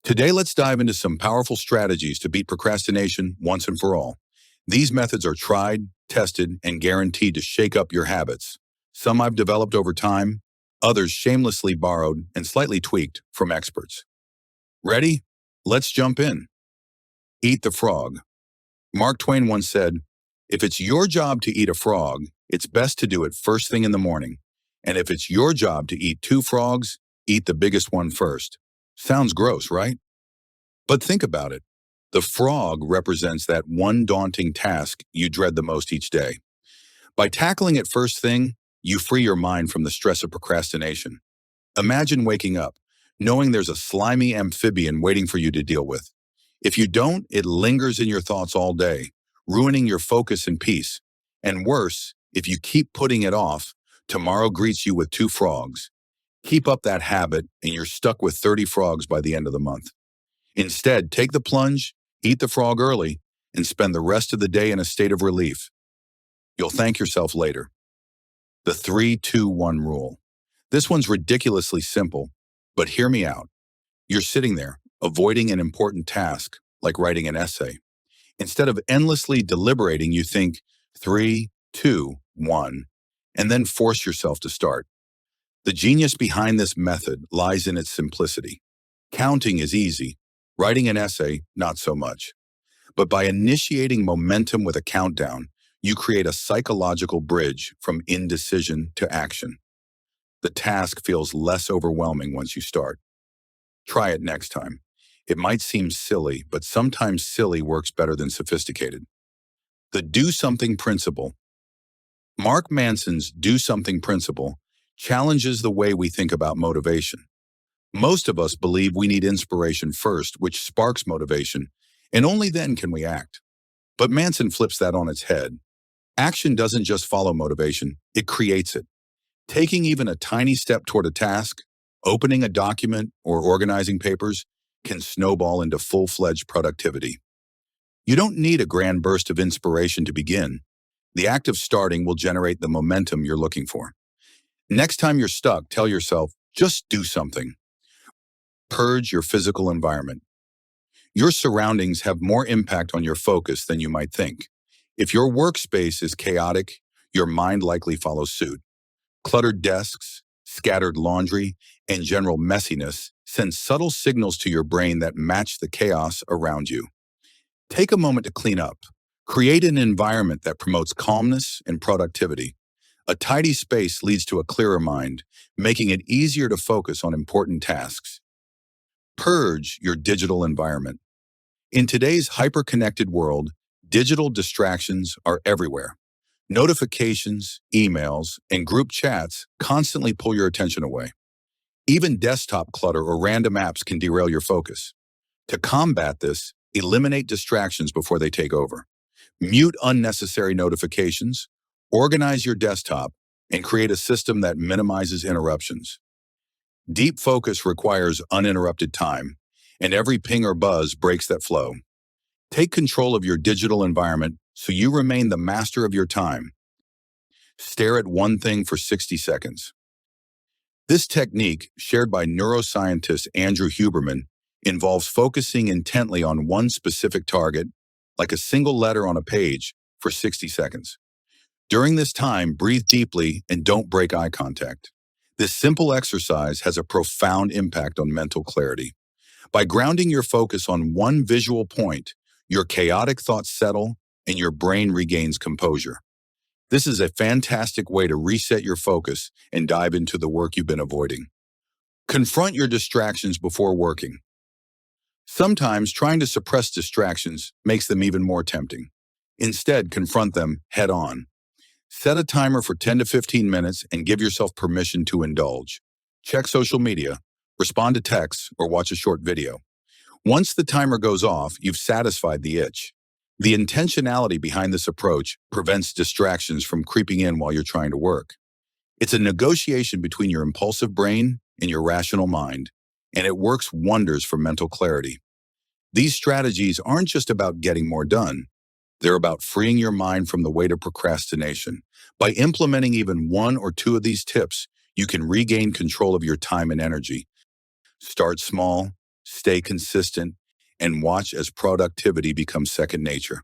Today, let's dive into some powerful strategies to beat procrastination once and for all. These methods are tried, tested, and guaranteed to shake up your habits. Some I've developed over time, others shamelessly borrowed and slightly tweaked from experts. Ready? Let's jump in. Eat the frog. Mark Twain once said, "If it's your job to eat a frog, it's best to do it first thing in the morning. And if it's your job to eat two frogs, eat the biggest one first." Sounds gross, right? But think about it. The frog represents that one daunting task you dread the most each day. By tackling it first thing, you free your mind from the stress of procrastination. Imagine waking up, knowing there's a slimy amphibian waiting for you to deal with. If you don't, it lingers in your thoughts all day, ruining your focus and peace. And worse, if you keep putting it off, tomorrow greets you with two frogs. Keep up that habit, and you're stuck with 30 frogs by the end of the month. Instead, take the plunge, eat the frog early, and spend the rest of the day in a state of relief. You'll thank yourself later. The 3-2-1 rule. This one's ridiculously simple, but hear me out. You're sitting there, avoiding an important task, like writing an essay. Instead of endlessly deliberating, you think 3-2-1, and then force yourself to start. The genius behind this method lies in its simplicity. Counting is easy. Writing an essay, not so much. But by initiating momentum with a countdown, you create a psychological bridge from indecision to action. The task feels less overwhelming once you start. Try it next time. It might seem silly, but sometimes silly works better than sophisticated. The do something principle. Mark Manson's do something principle challenges the way we think about motivation. Most of us believe we need inspiration first, which sparks motivation, and only then can we act. But Manson flips that on its head. Action doesn't just follow motivation, it creates it. Taking even a tiny step toward a task, opening a document, or organizing papers can snowball into full-fledged productivity. You don't need a grand burst of inspiration to begin. The act of starting will generate the momentum you're looking for. Next time you're stuck, tell yourself, just do something. Purge your physical environment. Your surroundings have more impact on your focus than you might think. If your workspace is chaotic, your mind likely follows suit. Cluttered desks, scattered laundry, and general messiness send subtle signals to your brain that match the chaos around you. Take a moment to clean up. Create an environment that promotes calmness and productivity. A tidy space leads to a clearer mind, making it easier to focus on important tasks. Purge your digital environment. In today's hyper-connected world, digital distractions are everywhere. Notifications, emails, and group chats constantly pull your attention away. Even desktop clutter or random apps can derail your focus. To combat this, eliminate distractions before they take over. Mute unnecessary notifications, organize your desktop, and create a system that minimizes interruptions. Deep focus requires uninterrupted time, and every ping or buzz breaks that flow. Take control of your digital environment so you remain the master of your time. Stare at one thing for 60 seconds. This technique, shared by neuroscientist Andrew Huberman, involves focusing intently on one specific target, like a single letter on a page, for 60 seconds. During this time, breathe deeply and don't break eye contact. This simple exercise has a profound impact on mental clarity. By grounding your focus on one visual point, your chaotic thoughts settle and your brain regains composure. This is a fantastic way to reset your focus and dive into the work you've been avoiding. Confront your distractions before working. Sometimes trying to suppress distractions makes them even more tempting. Instead, confront them head on. Set a timer for 10 to 15 minutes and give yourself permission to indulge. Check social media, respond to texts, or watch a short video. Once the timer goes off, you've satisfied the itch. The intentionality behind this approach prevents distractions from creeping in while you're trying to work. It's a negotiation between your impulsive brain and your rational mind, and it works wonders for mental clarity. These strategies aren't just about getting more done. They're about freeing your mind from the weight of procrastination. By implementing even one or two of these tips, you can regain control of your time and energy. Start small, stay consistent, and watch as productivity becomes second nature.